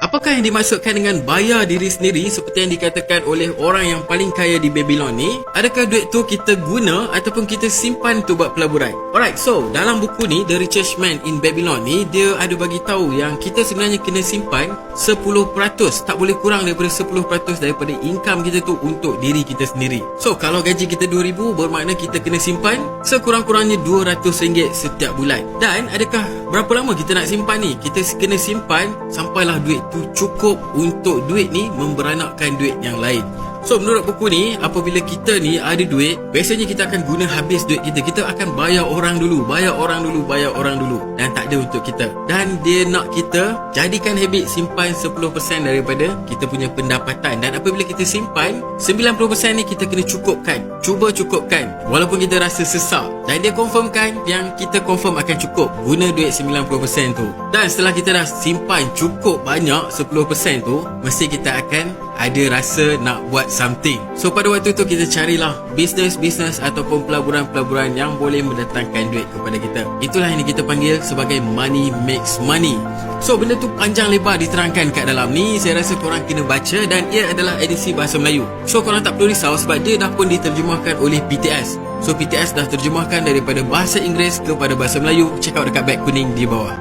Apakah yang dimaksudkan dengan bayar diri sendiri seperti yang dikatakan oleh orang yang paling kaya di Babylon ni? Adakah duit tu kita guna ataupun kita simpan untuk buat pelaburan? Alright, so dalam buku ni The Richest Man in Babylon ni, dia ada bagi tahu yang kita sebenarnya kena simpan 10%, tak boleh kurang daripada 10% daripada income kita tu untuk diri kita sendiri. So kalau gaji kita 2,000, bermakna kita kena simpan sekurang-kurangnya RM200 setiap bulan. Dan adakah berapa lama kita nak simpan ni? Kita kena simpan sampailah duit tu cukup untuk duit ni memberanakkan duit yang lain. So menurut buku ni, apabila kita ni ada duit, biasanya kita akan guna habis duit kita. Kita akan bayar orang dulu, dan tak ada untuk kita. Dan dia nak kita jadikan habit simpan 10% daripada kita punya pendapatan. Dan apabila kita simpan 90% ni, kita kena cukupkan. Cuba cukupkan walaupun kita rasa sesak. Dan dia confirmkan yang kita confirm akan cukup guna duit 90% tu. Dan setelah kita dah simpan cukup banyak 10% tu, mesti kita akan ada rasa nak buat something. So pada waktu tu kita carilah bisnes ataupun pelaburan-pelaburan yang boleh mendatangkan duit kepada kita. Itulah yang kita panggil sebagai money makes money. So benda tu panjang lebar diterangkan kat dalam ni. Saya rasa korang kena baca, dan ia adalah edisi bahasa Melayu. So korang tak perlu risau sebab dia dah pun diterjemahkan oleh PTS. So PTS dah terjemahkan daripada bahasa Inggeris kepada bahasa Melayu. Check out dekat beg kuning di bawah.